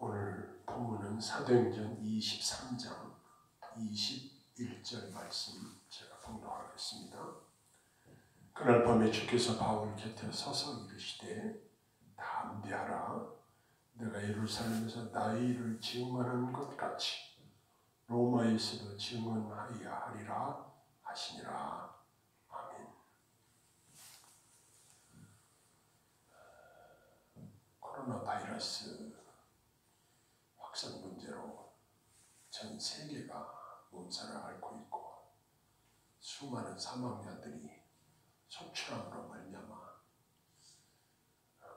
오늘 본문은 사도행전 23장 21절 말씀 제가 봉독하겠습니다. 그날 밤에 주께서 바울 곁에 서서 이르시되 담대하라. 내가 예루살렘에서 나의 일을 증언한 것 같이 로마에서도 증언하여야 하리라 하시니라. 아멘. 코로나 바이러스 확산 문제로 전 세계가 몸살을 앓고 있고 수많은 사망자들이 속출함으로 말미암아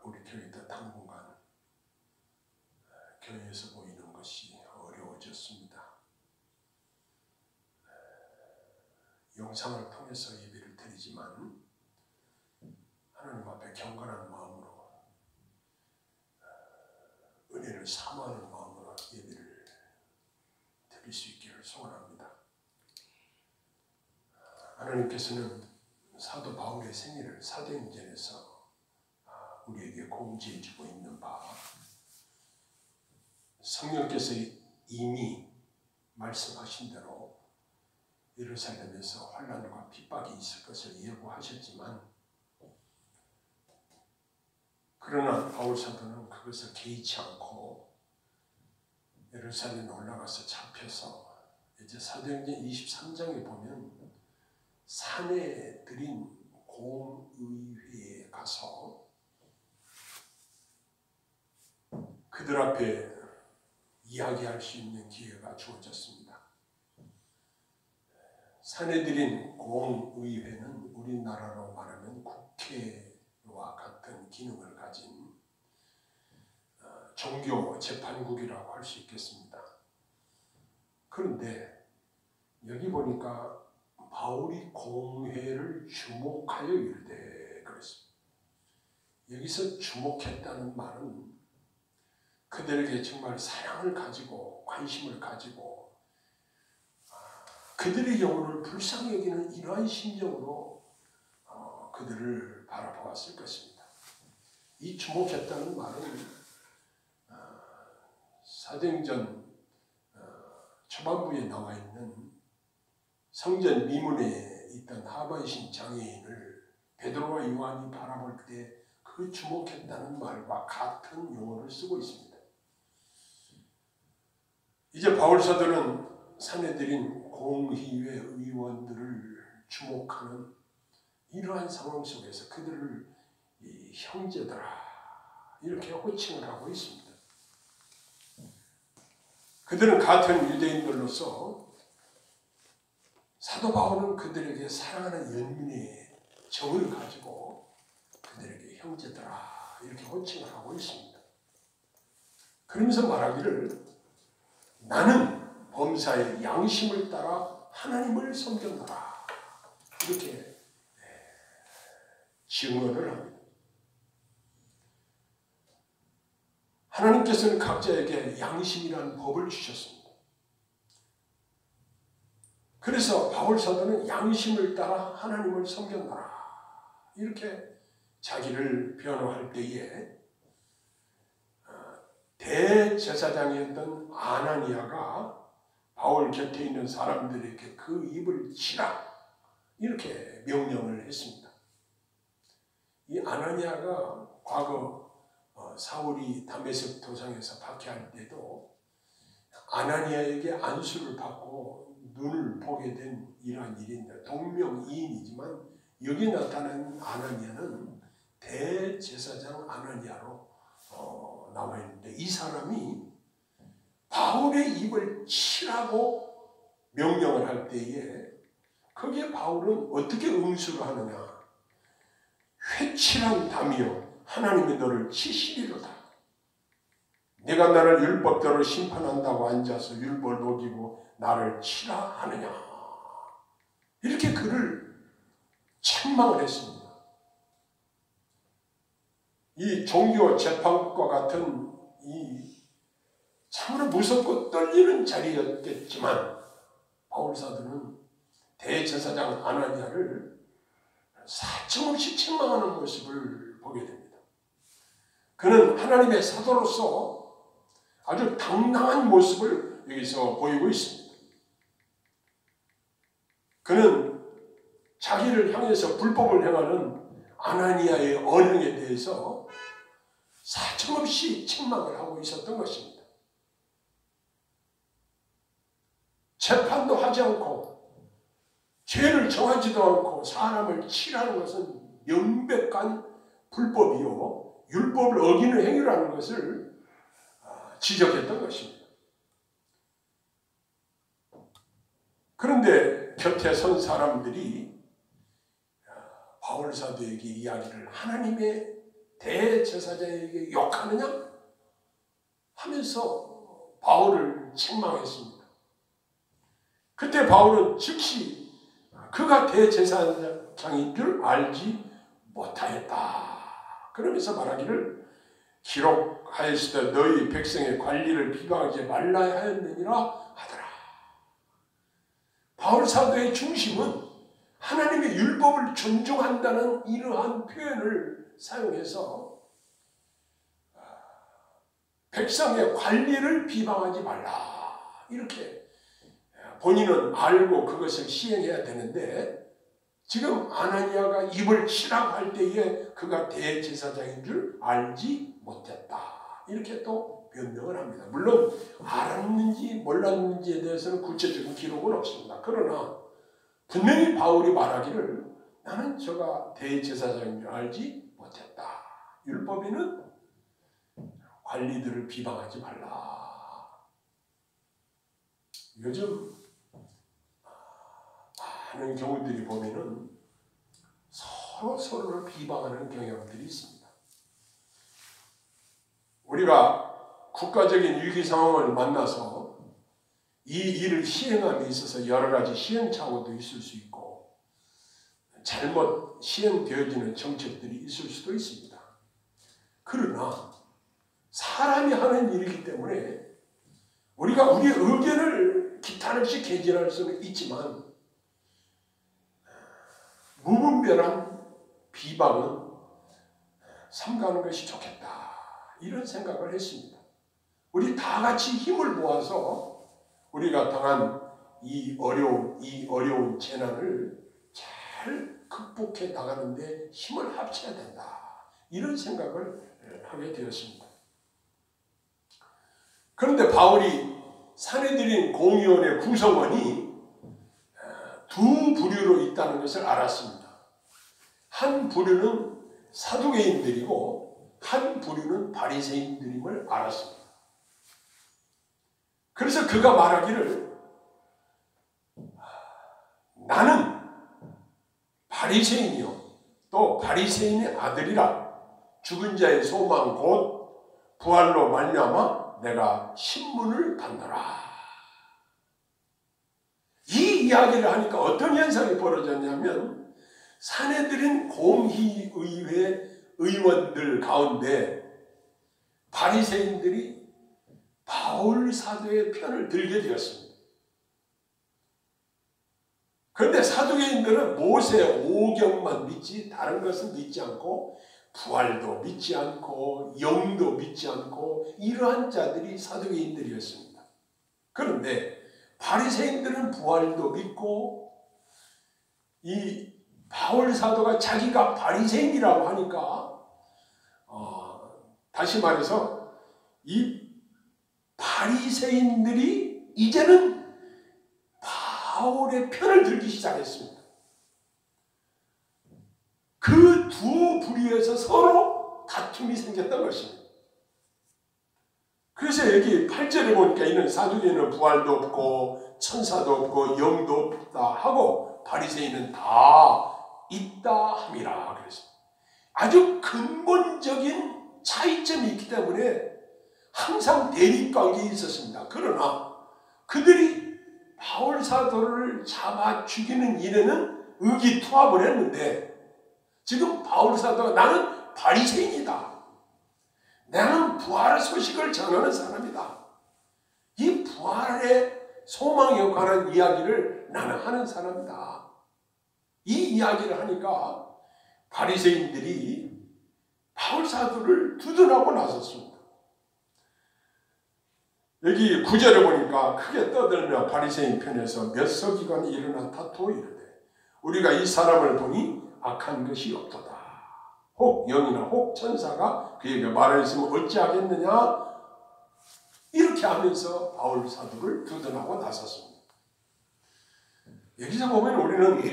우리 교회도 당분간 교회에서 보이는 것이 어려워졌습니다. 영상을 통해서 예배를 드리지만 하나님 앞에 경건한 마음으로 은혜를 사모하는 마음으로 예배를 드릴 수 있기를 소원합니다. 하나님께서는 사도 바울의 생애를 사도행전에서 우리에게 공지해 주고 있는 바, 성령께서 이미 말씀하신 대로 예루살렘에서 환난과 핍박이 있을 것을 예고하셨지만, 그러나 바울 사도는 그것을 개의치 않고 예루살렘에 올라가서 잡혀서 이제 사도행전 23장에 보면 산에 들인 공의회에 가서 그들 앞에 이야기할 수 있는 기회가 주어졌습니다. 산에 들인 공의회는 우리나라로 말하면 국회와 같은 기능을 가진 종교 재판국이라고 할 수 있겠습니다. 그런데 여기 보니까 바울이 공회를 주목하여 이르되 그랬습니다. 여기서 주목했다는 말은 그들에게 정말 사랑을 가지고 관심을 가지고 그들의 영혼을 불쌍히 여기는 이러한 심정으로 그들을 바라보았을 것입니다. 이 주목했다는 말은 사도행전 초반부에 나와 있는 성전 미문에 있던 하바이신 장애인을 베드로와 요한이 바라볼 때 그 주목했다는 말과 같은 용어를 쓰고 있습니다. 이제 바울 사도는 산에 들인 공의회 의원들을 주목하는 이러한 상황 속에서 그들을 형제들아 이렇게 호칭을 하고 있습니다. 그들은 같은 유대인들로서 사도 바울은 그들에게 사랑하는 연민의 정을 가지고 그들에게 형제들아 이렇게 호칭을 하고 있습니다. 그러면서 말하기를 나는 범사의 양심을 따라 하나님을 섬겼노라 이렇게 증언을 합니다. 하나님께서는 각자에게 양심이라는 법을 주셨습니다. 그래서 바울 사도는 양심을 따라 하나님을 섬겼노라 이렇게 자기를 변호할 때에 대제사장이었던 아나니아가 바울 곁에 있는 사람들에게 그 입을 치라 이렇게 명령을 했습니다. 이 아나니아가 과거 사울이 다메섹 도상에서 박해할 때도 아나니아에게 안수를 받고 눈을 보게 된 이러한 일인데 동명이인이지만 여기 나타난 아나니아는 대제사장 아나니아로 나와 있는데 이 사람이 바울의 입을 치라고 명령을 할 때에 거기에 바울은 어떻게 응수를 하느냐. 회칠한 담이여 하나님이 너를 치시리로다. 네가 나를 율법대로 심판한다고 앉아서 율법을 어기고 나를 치라 하느냐. 이렇게 그를 책망을 했습니다. 이 종교 재판국과 같은 이 참으로 무섭고 떨리는 자리였겠지만 바울 사도는 대제사장 아나니아를 사정없이 책망하는 모습을 보게 됩니다. 그는 하나님의 사도로서 아주 당당한 모습을 여기서 보이고 있습니다. 그는 자기를 향해서 불법을 행하는 아나니아의 언행에 대해서 사정없이 책망을 하고 있었던 것입니다. 재판도 하지 않고 죄를 정하지도 않고 사람을 치라는 것은 명백한 불법이요 율법을 어기는 행위라는 것을 지적했던 것입니다. 그런데 곁에 선 사람들이 바울 사도에게 이야기를 하나님의 대제사장에게 욕하느냐 하면서 바울을 책망했습니다. 그때 바울은 즉시 그가 대제사장인 줄 알지 못하였다. 그러면서 말하기를 기록하였으되 너희 백성의 관리를 비방하지 말라 하였느니라 하더라. 바울 사도의 중심은 하나님의 율법을 존중한다는 이러한 표현을 사용해서 백성의 관리를 비방하지 말라. 이렇게 본인은 알고 그것을 시행해야 되는데 지금 아나니아가 입을 치라고 할 때에 그가 대제사장인 줄 알지 못했다. 이렇게 또 변명을 합니다. 물론 알았는지 몰랐는지에 대해서는 구체적인 기록은 없습니다. 그러나 분명히 바울이 말하기를 나는 저가 대제사장인 줄 알지 못했다. 율법에는 관리들을 비방하지 말라. 요즘 많은 경우들이 보면은 서로를 비방하는 경향들이 있습니다. 우리가 국가적인 위기 상황을 만나서 이 일을 시행함에 있어서 여러 가지 시행착오도 있을 수 있고 잘못 시행되어지는 정책들이 있을 수도 있습니다. 그러나 사람이 하는 일이기 때문에 우리가 우리의 의견을 기탄 없이 개진할 수는 있지만 무분별한 비방은 삼가하는 것이 좋겠다. 이런 생각을 했습니다. 우리 다 같이 힘을 모아서 우리가 당한 이 어려운 재난을 잘 극복해 나가는데 힘을 합쳐야 된다. 이런 생각을 하게 되었습니다. 그런데 바울이 산헤드린 공의원의 구성원이 두 부류로 있다는 것을 알았습니다. 한 부류는 사두개인들이고 한 부류는 바리새인들임을 알았습니다. 그래서 그가 말하기를 나는 바리새인이요 또 바리새인의 아들이라 죽은 자의 소망 곧 부활로 말미암아 내가 신문을 받노라. 이 이야기를 하니까 어떤 현상이 벌어졌냐면 산헤드린 공의회 의원들 가운데 바리새인들이 바울 사도의 편을 들게 되었습니다. 그런데 사두개인들은 모세 오경만 믿지 다른 것은 믿지 않고 부활도 믿지 않고 영도 믿지 않고 이러한 자들이 사두개인들이었습니다. 그런데 바리새인들은 부활도 믿고 이 바울 사도가 자기가 바리새인이라고 하니까 다시 말해서 이 바리새인들이 이제는 바울의 편을 들기 시작했습니다. 그 두 부류에서 서로 다툼이 생겼던 것입니다. 그래서 여기 8절에 보니까 이는 사두개인은 부활도 없고 천사도 없고 영도 없다 하고 바리새인은 다 있다 함이라 그랬습니다. 아주 근본적인 차이점이 있기 때문에 항상 대립관계에 있었습니다. 그러나 그들이 바울 사도를 잡아 죽이는 일에는 의기투합을 했는데 지금 바울 사도가 나는 바리새인이다. 나는 부활의 소식을 전하는 사람이다. 이 부활의 소망에 관한 이야기를 나는 하는 사람이다. 이 이야기를 하니까 바리새인들이 바울 사도를 두둔하고 나섰습니다. 여기 9절에 보니까 크게 떠들며 바리새인 편에서 몇 서기관이 일어나 다투어 이르되 우리가 이 사람을 보니 악한 것이 없도다. 혹 영이나 혹 천사가 그에게 말하였으면 어찌하겠느냐. 이렇게 하면서 바울 사도를 두둔하고 나섰습니다. 여기서 보면 우리는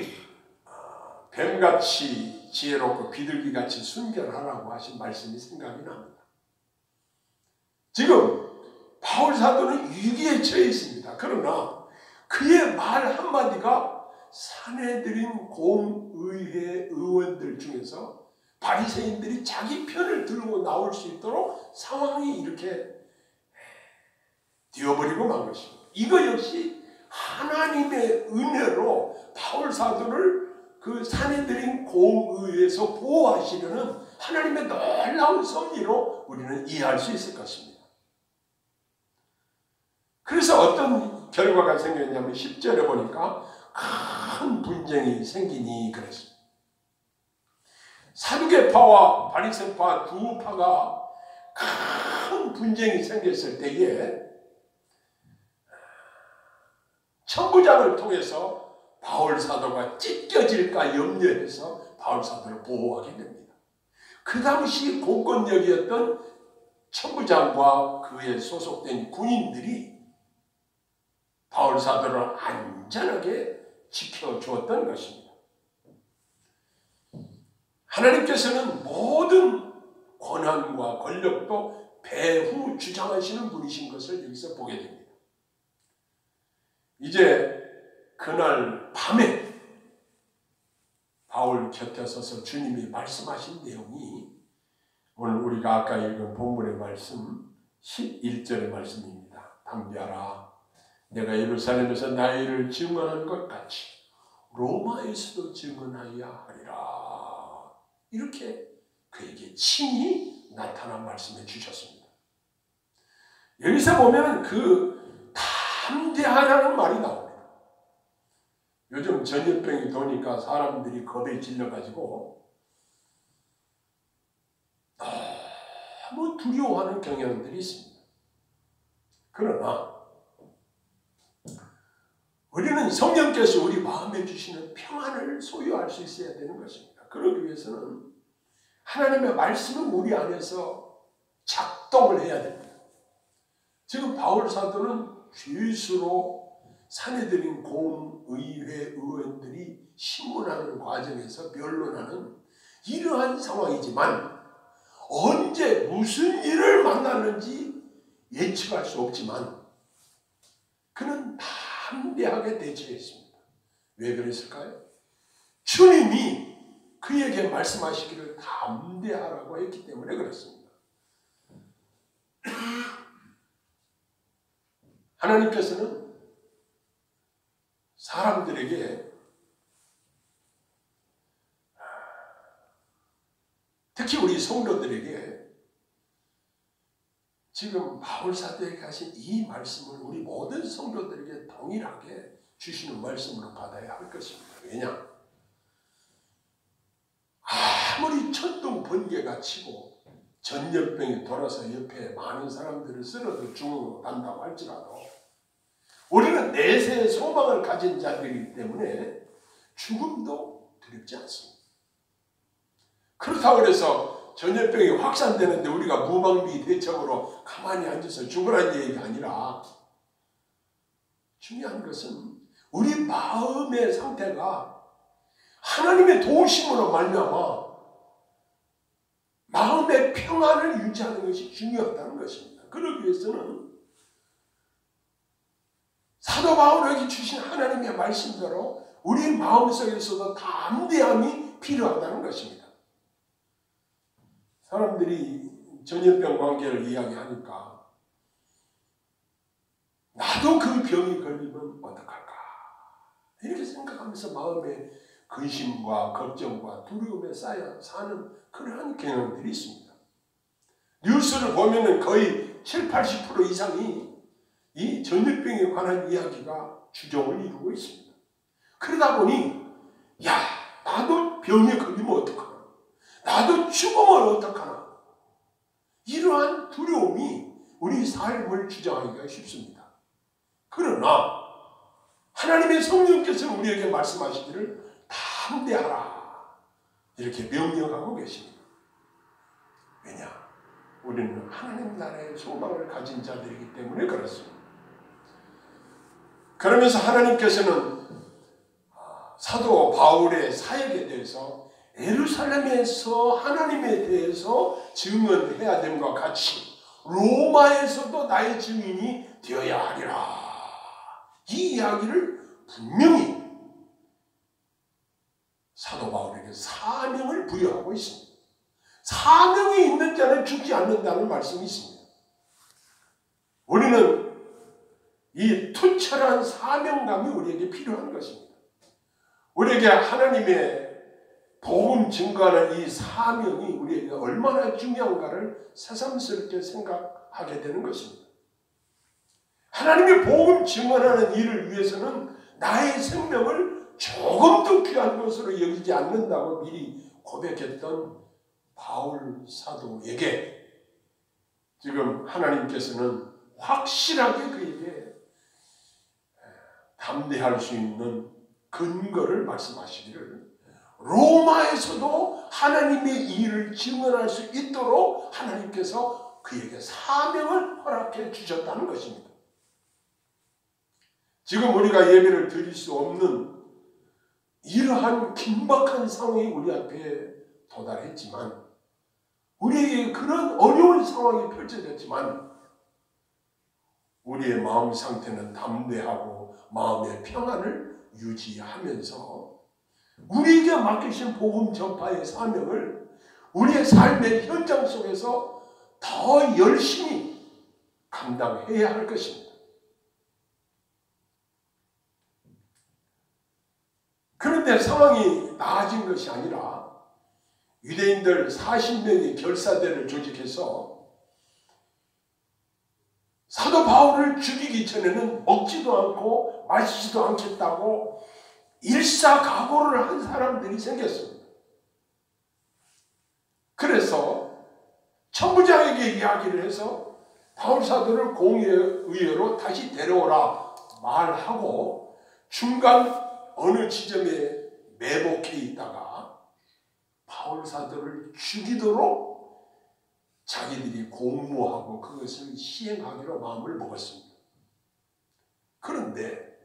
뱀같이 지혜롭고 비둘기같이 순결하라고 하신 말씀이 생각이 납니다. 지금 바울 사도는 위기에 처해 있습니다. 그러나 그의 말 한마디가 사내들인 공의회 의원들 중에서 바리새인들이 자기 편을 들고 나올 수 있도록 상황이 이렇게 되어버리고 만 것입니다. 이거 역시 하나님의 은혜로 바울 사도를 그 사내들인 공의회에서 보호하시려는 하나님의 놀라운 섭리로 우리는 이해할 수 있을 것입니다. 그래서 어떤 결과가 생겼냐면 10절에 보니까 큰 분쟁이 생기니 그랬습니다. 사두개파와 바리새파 두 파가 큰 분쟁이 생겼을 때에 천부장을 통해서 바울 사도가 찢겨질까 염려해서 바울 사도를 보호하게 됩니다. 그 당시 공권력이었던 천부장과 그에 소속된 군인들이 바울 사도를 안전하게 지켜주었던 것입니다. 하나님께서는 모든 권한과 권력도 배후 주장하시는 분이신 것을 여기서 보게 됩니다. 이제 그날 밤에 바울 곁에 서서 주님이 말씀하신 내용이 오늘 우리가 아까 읽은 본문의 말씀 11절의 말씀입니다. 담비하라. 내가 예루살렘에서 나의 일을 증언한 것 같이 로마에서도 증언하여야 하리라. 이렇게 그에게 친히 나타난 말씀해 주셨습니다. 여기서 보면 그 담대하라는 말이 나옵니다. 요즘 전염병이 도니까 사람들이 겁에 질려가지고 너무 두려워하는 경향들이 있습니다. 그러나 우리는 성령께서 우리 마음에 주시는 평안을 소유할 수 있어야 되는 것입니다. 그러기 위해서는 하나님의 말씀은 우리 안에서 작동을 해야 됩니다. 지금 바울 사도는 죄수로 사내들인 공의회 의원들이 신문하는 과정에서 변론하는 이러한 상황이지만 언제 무슨 일을 만났는지 예측할 수 없지만 그는 담대하게 대처했습니다. 왜 그랬을까요? 주님이 그에게 말씀하시기를 담대하라고 했기 때문에 그렇습니다. 하나님께서는 사람들에게 특히 우리 성도들에게 지금 바울 사도에게 하신 이 말씀을 우리 모든 성도들에게 동일하게 주시는 말씀으로 받아야 할 것입니다. 왜냐? 아무리 천둥 번개가 치고 전염병이 돌아서 옆에 많은 사람들을 쓰러져 죽어간다고 할지라도 우리는 내세의 소망을 가진 자들이기 때문에 죽음도 두렵지 않습니다. 그렇다고 해서 전염병이 확산되는데 우리가 무방비 대책으로 가만히 앉아서 죽으라는 얘기가 아니라 중요한 것은 우리 마음의 상태가 하나님의 도우심으로 말미암아 마음의 평안을 유지하는 것이 중요하다는 것입니다. 그러기 위해서는 사도 바울에게 주신 하나님의 말씀대로 우리 마음속에서도 담대함이 필요하다는 것입니다. 사람들이 전염병 관계를 이야기하니까 나도 그 병이 걸리면 어떡할까 이렇게 생각하면서 마음에 근심과 걱정과 두려움에 쌓여 사는 그러한 경향들이 있습니다. 뉴스를 보면은 거의 70-80% 이상이 이 전염병에 관한 이야기가 주종을 이루고 있습니다. 그러다 보니 야 나도 병에 걸리면 어떡하나 나도 죽으면 어떡하나 이러한 두려움이 우리 삶을 주장하기가 쉽습니다. 그러나 하나님의 성령께서는 우리에게 말씀하시기를 담대하라 이렇게 명령하고 계십니다. 왜냐? 우리는 하나님 나라의 소망을 가진 자들이기 때문에 그렇습니다. 그러면서 하나님께서는 사도 바울의 사역에 대해서 예루살렘에서 하나님에 대해서 증언해야 됨과 같이 로마에서도 나의 증인이 되어야 하리라. 이 이야기를 분명히 사도 바울에게 사명을 부여하고 있습니다. 사명이 있는 자는 죽지 않는다는 말씀이 있습니다. 우리는 이 투철한 사명감이 우리에게 필요한 것입니다. 우리에게 하나님의 복음 증거하는 이 사명이 우리에게 얼마나 중요한가를 새삼스럽게 생각하게 되는 것입니다. 하나님의 복음 증언하는 일을 위해서는 나의 생명을 조금도 귀한 것으로 여기지 않는다고 미리 고백했던 바울 사도에게 지금 하나님께서는 확실하게 그에게 담대할 수 있는 근거를 말씀하시기를 로마에서도 하나님의 일을 증언할 수 있도록 하나님께서 그에게 사명을 허락해 주셨다는 것입니다. 지금 우리가 예배를 드릴 수 없는 이러한 긴박한 상황이 우리 앞에 도달했지만 우리에게 그런 어려운 상황이 펼쳐졌지만 우리의 마음 상태는 담대하고 마음의 평안을 유지하면서 우리에게 맡기신 복음 전파의 사명을 우리의 삶의 현장 속에서 더 열심히 감당해야 할 것입니다. 그런데 상황이 나아진 것이 아니라 유대인들 40명이 결사대를 조직해서 사도 바울을 죽이기 전에는 먹지도 않고 마시지도 않겠다고 일사각오를 한 사람들이 생겼습니다. 그래서 천부장에게 이야기를 해서 바울 사도를 공의회로 다시 데려오라 말하고 중간 어느 지점에 매복해 있다가 바울 사도를 죽이도록 자기들이 공모하고 그것을 시행하기로 마음을 먹었습니다. 그런데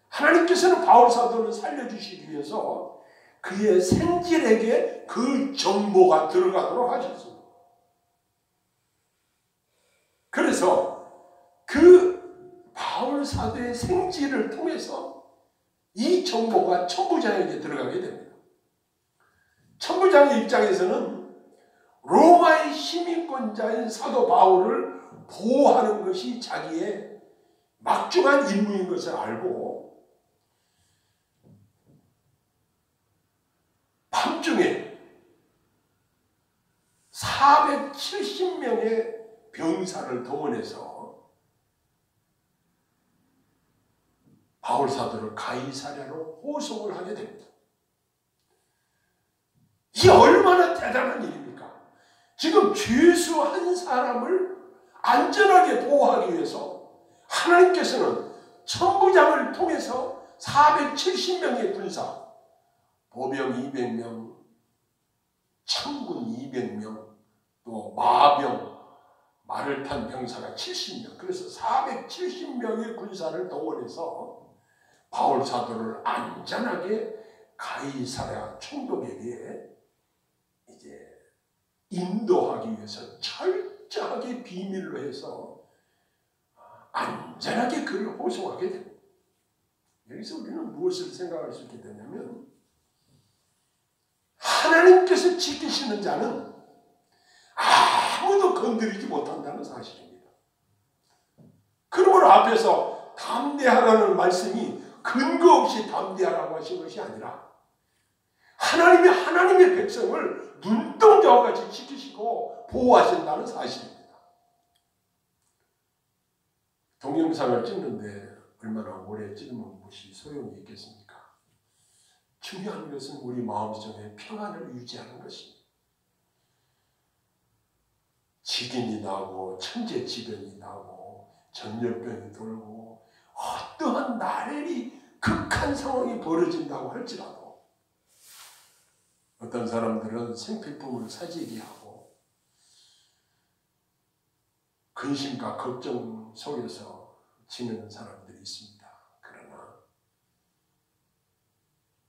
하나님께서는 바울 사도를 살려주시기 위해서 그의 생질에게 그 정보가 들어가도록 하셨습니다. 그래서 그 바울 사도의 생질을 통해서 이 정보가 천부장에게 들어가게 됩니다. 천부장의 입장에서는 로마의 시민권자인 사도 바울을 보호하는 것이 자기의 막중한 임무인 것을 알고 밤중에 470명의 병사를 동원해서 바울 사도를 가이사랴로 호송을 하게 됩니다. 이게 얼마나 대단한 일입니까? 지금 죄수 한 사람을 안전하게 보호하기 위해서 하나님께서는 천부장을 통해서 470명의 군사, 보병 200명, 천군 200명, 또 마병, 말을 탄 병사가 70명, 그래서 470명의 군사를 동원해서 바울 사도를 안전하게 가이사랴 총독에게 이제 인도하기 위해서 철저하게 비밀로 해서 안전하게 그를 호송하게 됩니다. 여기서 우리는 무엇을 생각할 수 있게 되냐면 하나님께서 지키시는 자는 아무도 건드리지 못한다는 사실입니다. 그러므로 앞에서 담대하라는 말씀이 근거 없이 담대하라고 하신 것이 아니라 하나님의 백성을 눈동자와 같이 지키시고 보호하신다는 사실입니다. 동영상을 찍는데 얼마나 오래 찍으면 무엇이 소용이 있겠습니까? 중요한 것은 우리 마음속에 평안을 유지하는 것입니다. 지진이 나고 천재지변이 나고 전염병이 돌고 어떠한 나날이 극한 상황이 벌어진다고 할지라도 어떤 사람들은 생필품을 사재기 하고 근심과 걱정 속에서 지내는 사람들이 있습니다. 그러나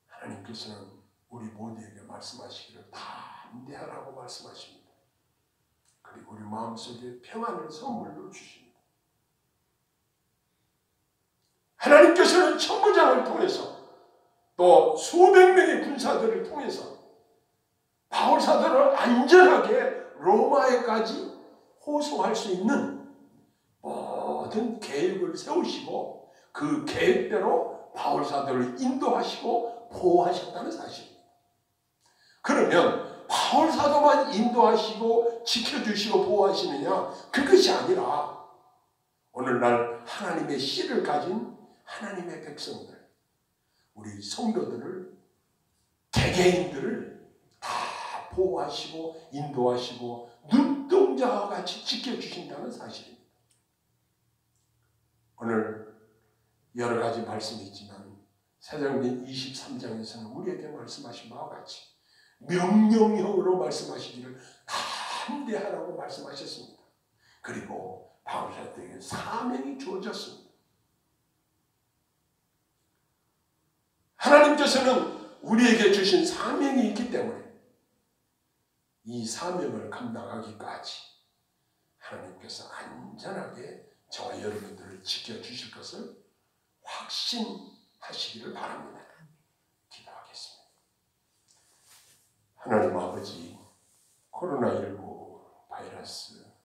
하나님께서는 우리 모두에게 말씀하시기를 담대하라고 말씀하십니다. 그리고 우리 마음속에 평안을 선물로 주십니다. 하나님께서는 천부장을 통해서 또 수백 명의 군사들을 통해서 바울 사도를 안전하게 로마에까지 호송할 수 있는 모든 계획을 세우시고 그 계획대로 바울 사도를 인도하시고 보호하셨다는 사실입니다. 그러면 바울 사도만 인도하시고 지켜주시고 보호하시느냐? 그것이 아니라 오늘날 하나님의 씨를 가진 하나님의 백성들, 우리 성도들을, 개개인들을 다 보호하시고 인도하시고 눈동자와 같이 지켜주신다는 사실입니다. 오늘 여러 가지 말씀이 있지만 사도행전 23장에서는 우리에게 말씀하신 바와 같이 명령형으로 말씀하시기를 담대하라고 말씀하셨습니다. 그리고 바울 사도에게 사명이 주어졌습니다. 하나님께서는 우리에게 주신 사명이 있기 때문에 이 사명을 감당하기까지 하나님께서 안전하게 저와 여러분들을 지켜주실 것을 확신하시기를 바랍니다. 기도하겠습니다. 하나님 아버지, 코로나19 바이러스